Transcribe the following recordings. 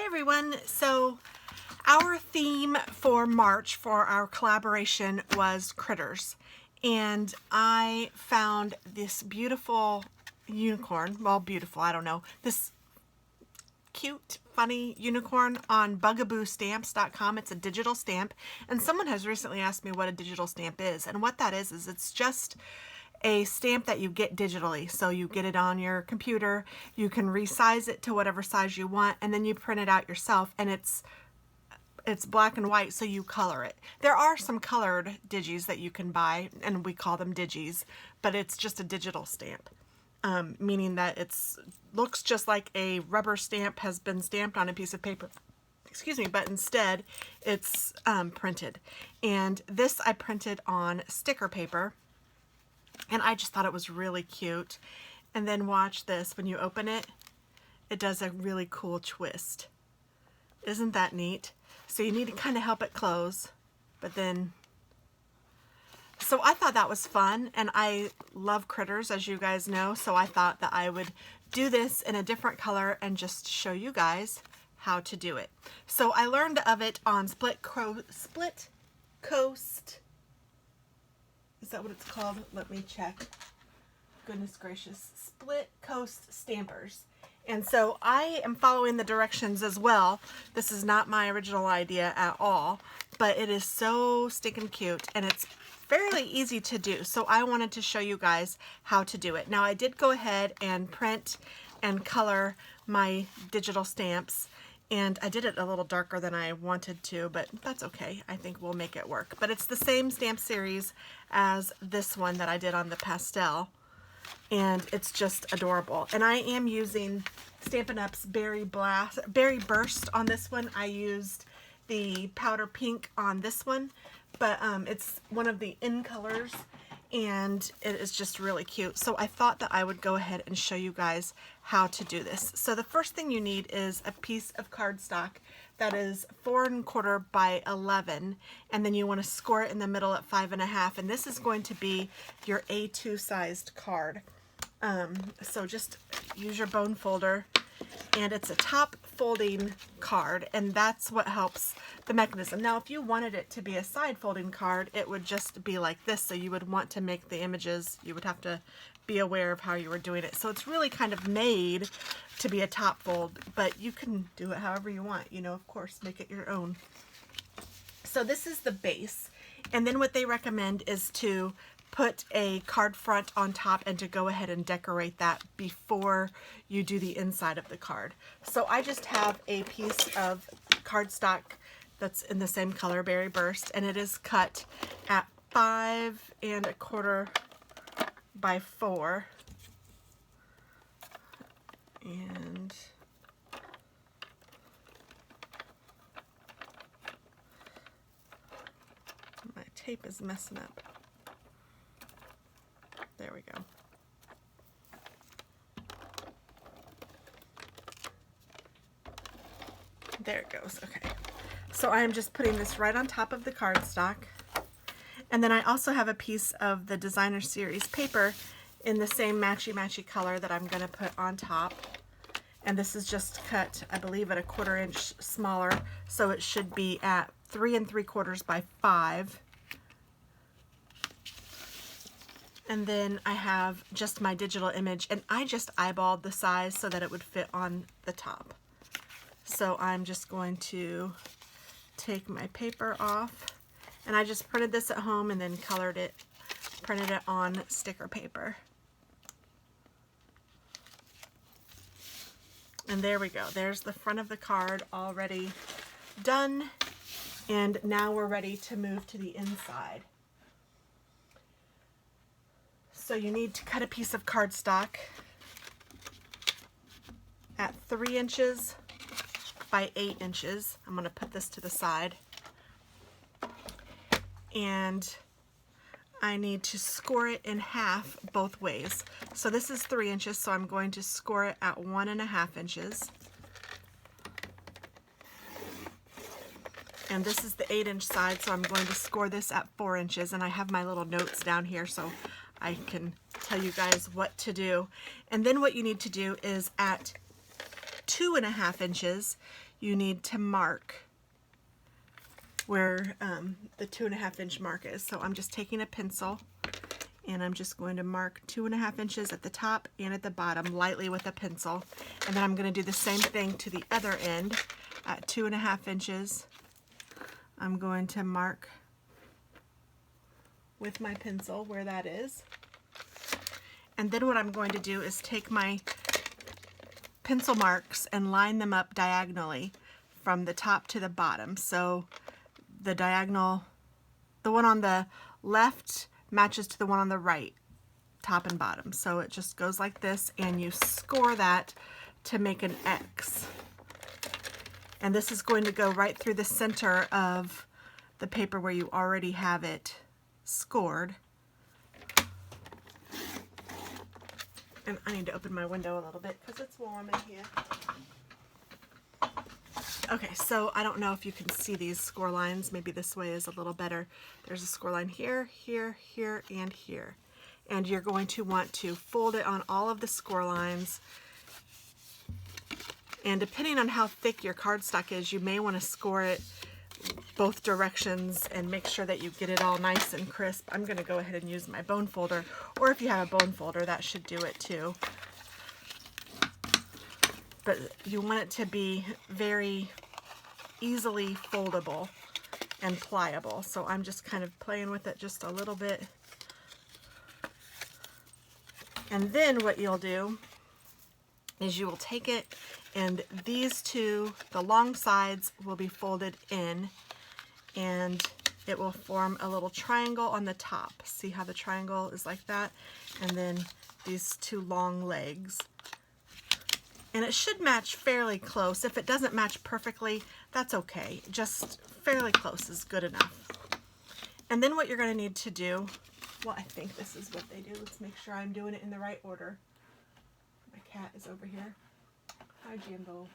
everyone. So our theme for March for our collaboration was critters, and I found this beautiful unicorn. Well, beautiful, I don't know. This cute, funny unicorn on bugaboostamps.com. It's a digital stamp, and someone has recently asked me what a digital stamp is, and what that is it's just a stamp that you get digitally. So you get it on your computer, you can resize it to whatever size you want, and then you print it out yourself, and it's black and white, so you color it. There are some colored digis that you can buy, and we call them digis, but it's just a digital stamp, meaning that it's looks just like a rubber stamp has been stamped on a piece of paper, excuse me, but instead it's printed. And this I printed on sticker paper, and I just thought it was really cute. And then watch this, when you open it, it does a really cool twist. Isn't that neat? So you need to kind of help it close, but then, so I thought that was fun, and I love critters, as you guys know, so I thought that I would do this in a different color and just show you guys how to do it. So I learned of it on Split Coast. Is that what it's called? Let me check. Goodness gracious. Split Coast Stampers. And so I am following the directions as well. This is not my original idea at all, but it is so stinking cute, and it's fairly easy to do. So I wanted to show you guys how to do it. Now I did go ahead and print and color my digital stamps, and I did it a little darker than I wanted to, but that's okay. I think we'll make it work. But it's the same stamp series as this one that I did on the pastel, and it's just adorable. And I am using Stampin' Up's Berry Burst on this one. I used the powder pink on this one, but it's one of the in colors, and it is just really cute. So I thought that I would go ahead and show you guys how to do this. So the first thing you need is a piece of cardstock that is 4 1/4 by 11, and then you want to score it in the middle at 5 1/2, and this is going to be your A2 sized card. So just use your bone folder, and it's a top folding card, and that's what helps the mechanism. Now if you wanted it to be a side folding card, it would just be like this, so you would want to make the images, you would have to be aware of how you were doing it. So it's really kind of made to be a top fold, but you can do it however you want, you know, of course, make it your own. So this is the base, and then what they recommend is to put a card front on top and to go ahead and decorate that before you do the inside of the card. So I just have a piece of cardstock that's in the same color, Berry Burst, and it is cut at 5 1/4 by 4. And my tape is messing up. There we go. There it goes. Okay. So I'm just putting this right on top of the cardstock. And then I also have a piece of the Designer Series paper in the same matchy-matchy color that I'm going to put on top. And this is just cut, I believe, at 1/4 inch smaller, so it should be at 3 3/4 by 5. And then I have just my digital image, and I just eyeballed the size so that it would fit on the top. So I'm just going to take my paper off, and I just printed this at home and then colored it, printed it on sticker paper. And there we go. There's the front of the card already done, and now we're ready to move to the inside. So you need to cut a piece of cardstock at 3 inches by 8 inches. I'm going to put this to the side. And I need to score it in half both ways. So this is 3 inches, so I'm going to score it at 1 1/2 inches. And this is the 8 inch side, so I'm going to score this at 4 inches. And I have my little notes down here so I can tell you guys what to do. And then what you need to do is at 2 1/2 inches, you need to mark where the 2.5 inch mark is. So I'm just taking a pencil and I'm just going to mark 2.5 inches at the top and at the bottom lightly with a pencil. And then I'm going to do the same thing to the other end at 2.5 inches. I'm going to mark with my pencil where that is. And then what I'm going to do is take my pencil marks and line them up diagonally from the top to the bottom. So the diagonal, the one on the left matches to the one on the right, top and bottom. So it just goes like this, and you score that to make an X. And this is going to go right through the center of the paper where you already have it scored. And I need to open my window a little bit because it's warm in here. Okay, so I don't know if you can see these score lines. Maybe this way is a little better. There's a score line here, here, here, and here. And you're going to want to fold it on all of the score lines. And depending on how thick your cardstock is, you may want to score it both directions and make sure that you get it all nice and crisp. I'm going to go ahead and use my bone folder, or if you have a bone folder, that should do it too. But you want it to be very easily foldable and pliable. So I'm just kind of playing with it just a little bit. And then what you'll do is you will take it, and these two, the long sides, will be folded in, and it will form a little triangle on the top. See how the triangle is like that? And then these two long legs. And it should match fairly close. If it doesn't match perfectly, that's okay. Just fairly close is good enough. And then what you're going to need to do, well, I think this is what they do. Let's make sure I'm doing it in the right order. My cat is over here. Hi, Jimbo.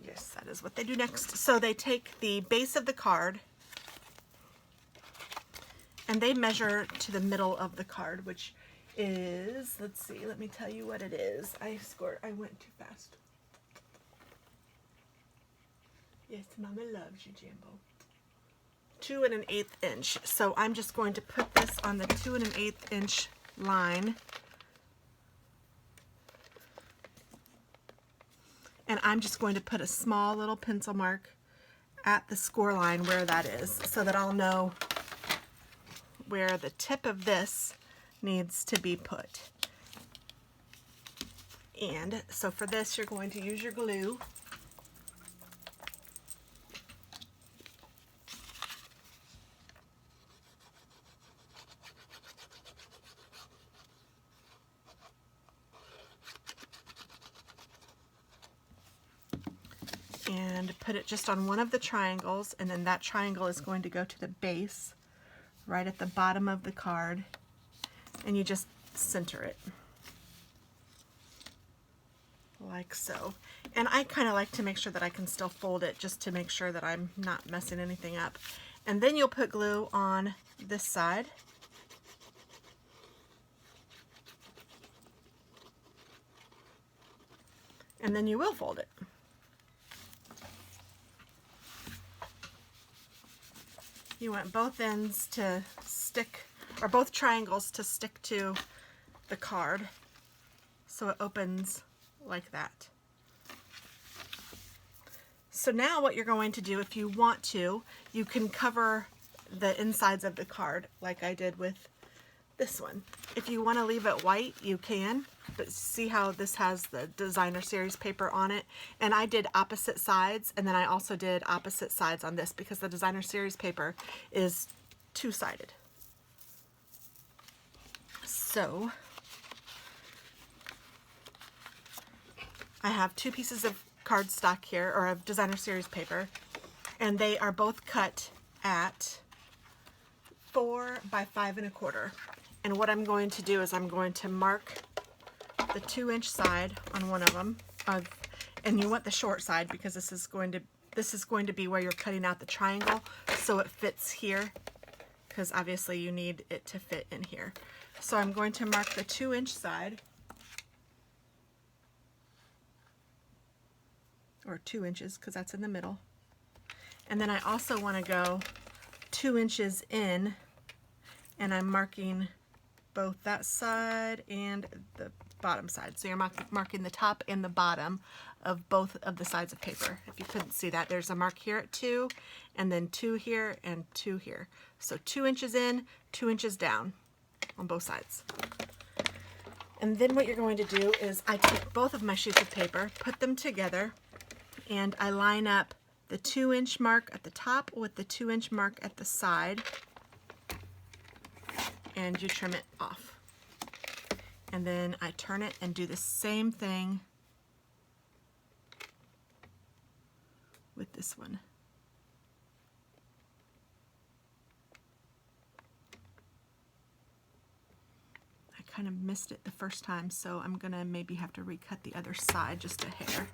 Yes, that is what they do next. So they take the base of the card and they measure to the middle of the card, which is, let's see, let me tell you what it is. I went too fast. Yes, Mama loves you, Jimbo. 2 1/8 inch. So I'm just going to put this on the 2 1/8 inch line. And I'm just going to put a small little pencil mark at the score line where that is, so that I'll know where the tip of this needs to be put. And so for this, you're going to use your glue. And put it just on one of the triangles, and then that triangle is going to go to the base right at the bottom of the card, and you just center it like so. And I kind of like to make sure that I can still fold it, just to make sure that I'm not messing anything up. And then you'll put glue on this side. And then you will fold it. You want both ends to stick, or both triangles to stick to the card, so it opens like that. So now what you're going to do, if you want to, you can cover the insides of the card like I did with this one. If you want to leave it white, you can, but see how this has the designer series paper on it? And I did opposite sides, and then I also did opposite sides on this because the designer series paper is two-sided. So I have two pieces of cardstock here, or of designer series paper, and they are both cut at 4 by 5 1/4. And what I'm going to do is I'm going to mark the 2-inch side on one of them, and you want the short side because this is going to be where you're cutting out the triangle, so it fits here, because obviously you need it to fit in here. So I'm going to mark the 2-inch side, or 2 inches because that's in the middle. And then I also want to go 2 inches in, and I'm marking both that side and the bottom side. So you're marking the top and the bottom of both of the sides of paper. If you couldn't see that, there's a mark here at 2, and then 2 here and 2 here. So 2 inches in, 2 inches down on both sides. And then what you're going to do is I take both of my sheets of paper, put them together, and I line up the 2-inch mark at the top with the 2-inch mark at the side, and you trim it off. And then I turn it and do the same thing with this one. I kind of missed it the first time, so I'm gonna maybe have to recut the other side just a hair.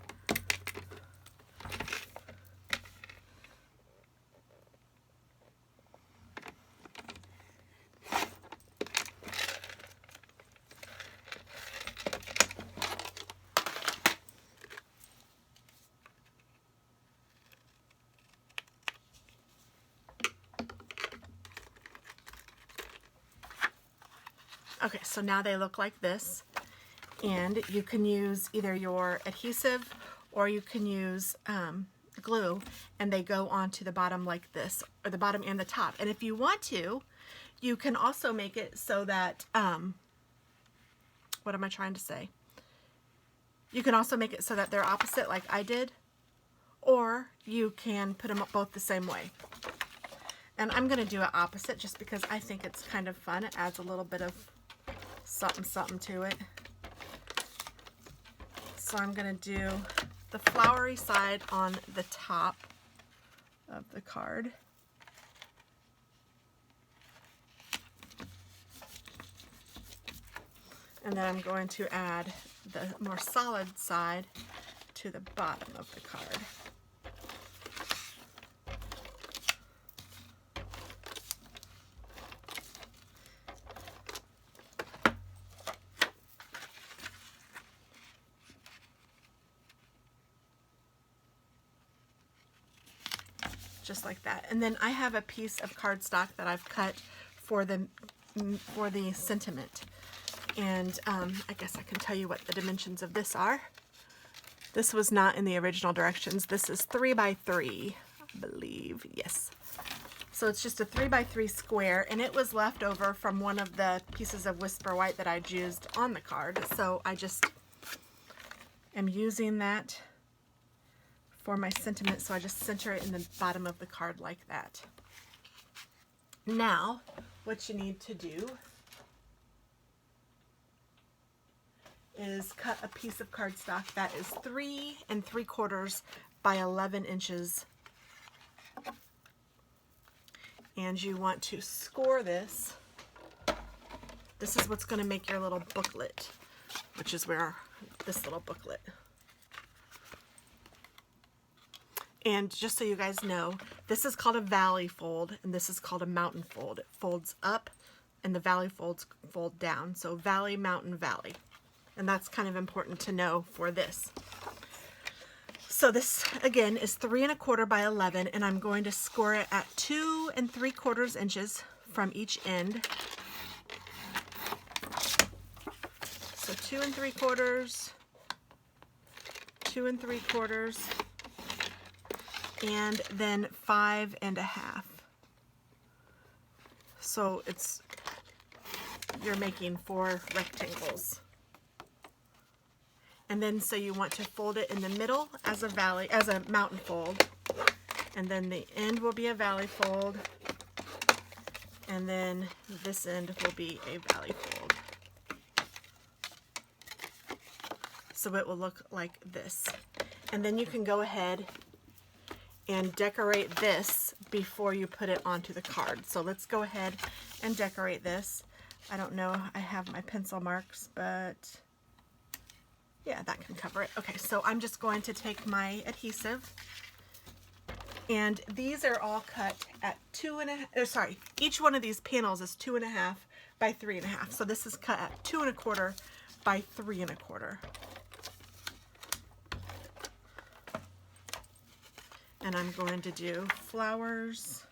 Okay, so now they look like this, and you can use either your adhesive or you can use glue, and they go onto the bottom like this, or the bottom and the top. And if you want to, you can also make it so that, what am I trying to say? You can also make it so that they're opposite like I did, or you can put them both the same way. And I'm going to do it opposite just because I think it's kind of fun. It adds a little bit of something to it. So I'm going to do the flowery side on the top of the card. And then I'm going to add the more solid side to the bottom of the card. Just like that. And then I have a piece of cardstock that I've cut for the sentiment. And I guess I can tell you what the dimensions of this are. This was not in the original directions. This is 3 by 3, I believe. Yes. So it's just a 3 by 3 square, and it was left over from one of the pieces of Whisper White that I'd used on the card. So I just am using that for my sentiment, so I just center it in the bottom of the card like that. Now, what you need to do is cut a piece of cardstock that is 3 3/4 by 11 inches. And you want to score this. This is what's going to make your little booklet, which is where this little booklet. And just so you guys know, this is called a valley fold, and this is called a mountain fold. It folds up, and the valley folds fold down. So valley, mountain, valley. And that's kind of important to know for this. So this, again, is 3 1/4 by 11, and I'm going to score it at 2 3/4 inches from each end. So 2 3/4, 2 3/4, and then 5 1/2. So you're making 4 rectangles. And then so you want to fold it in the middle as a mountain fold, and then the end will be a valley fold, and then this end will be a valley fold. So it will look like this. And then you can go ahead and decorate this before you put it onto the card. So let's go ahead and decorate this. I don't know, I have my pencil marks, but yeah, that can cover it. Okay, so I'm just going to take my adhesive, and these are all cut at each one of these panels is 2 1/2 by 3 1/2. So this is cut at 2 1/4 by 3 1/4. And I'm going to do flowers.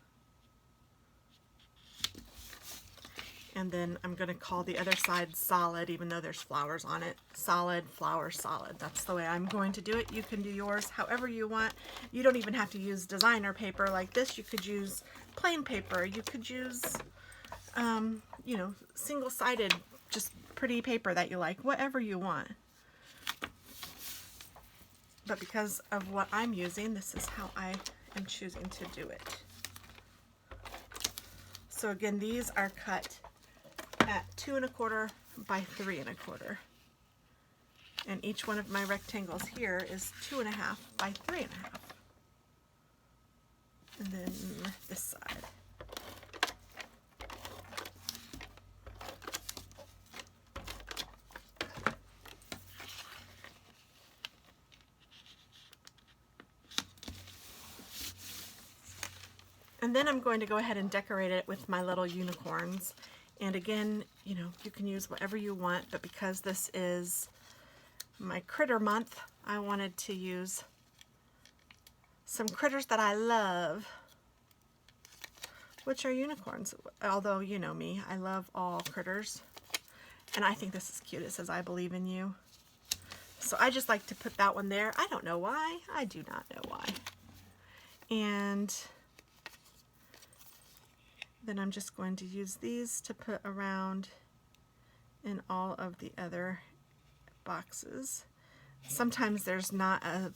And then I'm going to call the other side solid, even though there's flowers on it. Solid, flower, solid. That's the way I'm going to do it. You can do yours however you want. You don't even have to use designer paper like this. You could use plain paper. You could use, you know, single-sided, just pretty paper that you like, whatever you want. But because of what I'm using, this is how I am choosing to do it. So again, these are cut at 2 1/4 by 3 1/4. And each one of my rectangles here is 2 1/2 by 3 1/2. And then this side. And then I'm going to go ahead and decorate it with my little unicorns. And again, you know, you can use whatever you want, but because this is my critter month, I wanted to use some critters that I love, which are unicorns. Although, you know me, I love all critters. And I think this is cute. It says, "I believe in you." So I just like to put that one there. I don't know why. I do not know why. And then I'm just going to use these to put around in all of the other boxes. Sometimes there's not an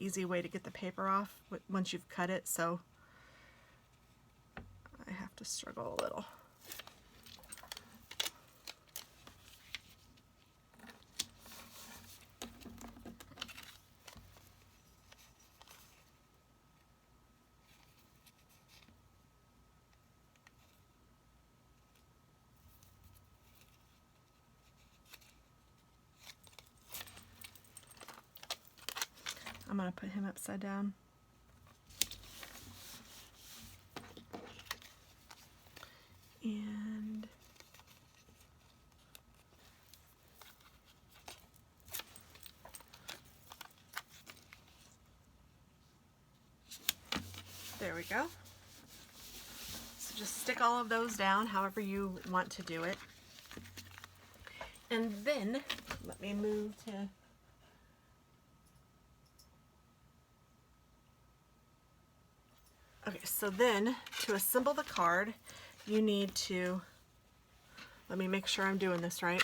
easy way to get the paper off once you've cut it, so I have to struggle a little. I'm going to put him upside down. And there we go. So just stick all of those down however you want to do it. And then let me move to okay, so then to assemble the card, you need to, let me make sure I'm doing this right.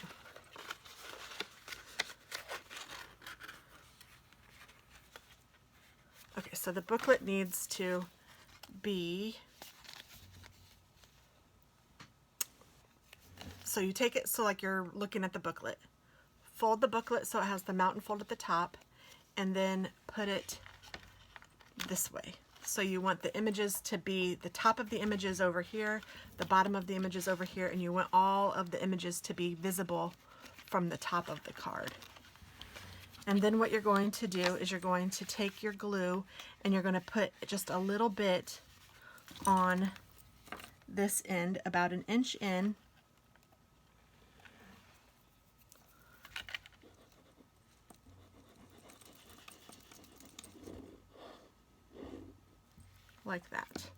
Okay, so the booklet needs to be, so you take it, so like you're looking at the booklet, fold the booklet so it has the mountain fold at the top, and then put it this way. So you want the images to be, the top of the images over here, the bottom of the images over here, and you want all of the images to be visible from the top of the card. And then what you're going to do is you're going to take your glue and you're going to put just a little bit on this end, about 1 inch in. Like that.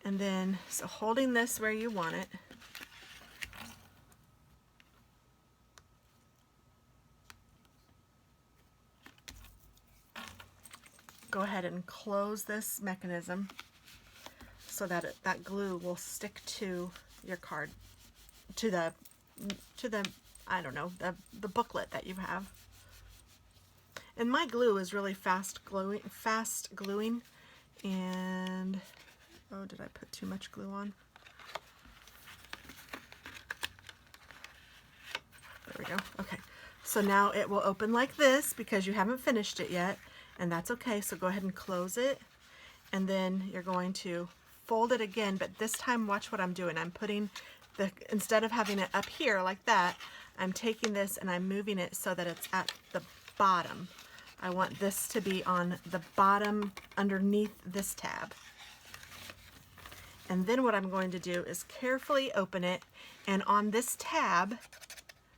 And then, so holding this where you want it, go ahead and close this mechanism so that that glue will stick to your card, to the I don't know, the booklet that you have. And my glue is really fast gluing. And oh, did I put too much glue on? There we go. Okay, so now it will open like this because you haven't finished it yet, and that's okay. So go ahead and close it, and then you're going to fold it again, but this time watch what I'm doing. I'm putting the, instead of having it up here like that, I'm taking this and I'm moving it so that it's at the bottom. I want this to be on the bottom underneath this tab. And then what I'm going to do is carefully open it, and on this tab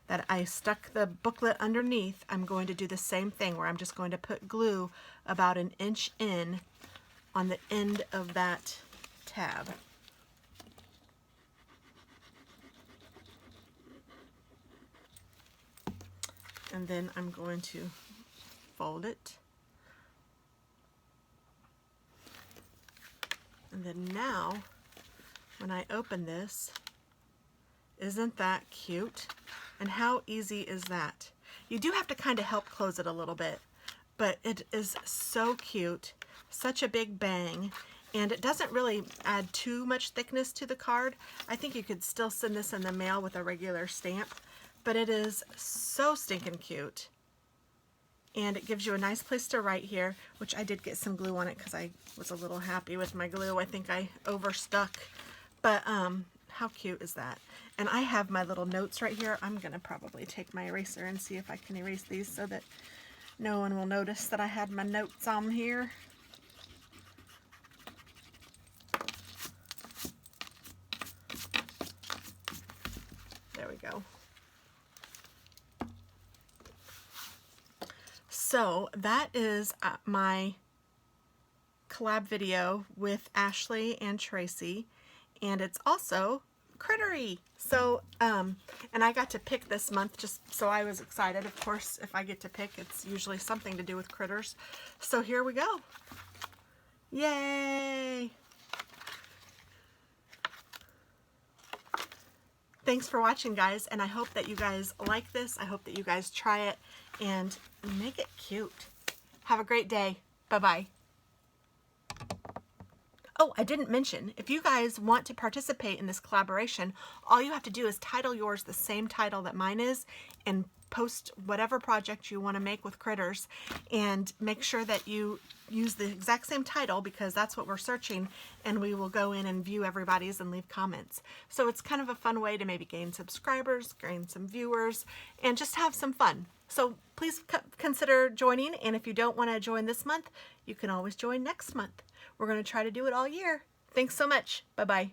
that I stuck the booklet underneath, I'm going to do the same thing where I'm just going to put glue about 1 inch in on the end of that tab. And then I'm going to fold it. And then now, when I open this, isn't that cute? And how easy is that? You do have to kind of help close it a little bit, but it is so cute, such a big bang, and it doesn't really add too much thickness to the card. I think you could still send this in the mail with a regular stamp, but it is so stinking cute. And it gives you a nice place to write here, which I did get some glue on it because I was a little happy with my glue. I think I overstuck, but how cute is that? And I have my little notes right here. I'm gonna probably take my eraser and see if I can erase these so that no one will notice that I had my notes on here. There we go. So that is my collab video with Ashley and Tracy, and it's also crittery. So and I got to pick this month, just so I was excited. Of course, if I get to pick, it's usually something to do with critters. So here we go. Yay! Thanks for watching, guys, and I hope that you guys like this. I hope that you guys try it and make it cute. Have a great day. Bye-bye. Oh, I didn't mention, if you guys want to participate in this collaboration, all you have to do is title yours the same title that mine is and post whatever project you want to make with critters, and make sure that you use the exact same title because that's what we're searching, and we will go in and view everybody's and leave comments. So it's kind of a fun way to maybe gain subscribers, gain some viewers, and just have some fun. So please consider joining, and if you don't want to join this month, you can always join next month. We're going to try to do it all year. Thanks so much. Bye-bye.